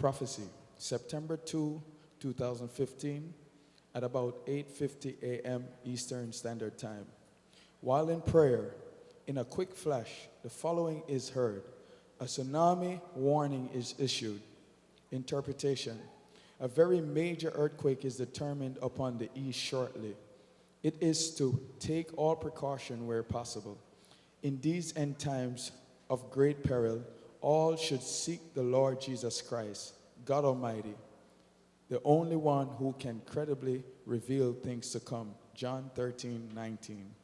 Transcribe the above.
Prophecy, September 2, 2015, at about 8:50 a.m. Eastern Standard Time. While in prayer, in a quick flash, the following is heard. A tsunami warning is issued. Interpretation. A very major earthquake is determined upon the east shortly. It is to take all precaution where possible. In these end times of great peril, all should seek the Lord Jesus Christ, God Almighty, the only one who can credibly reveal things to come. John 13:19.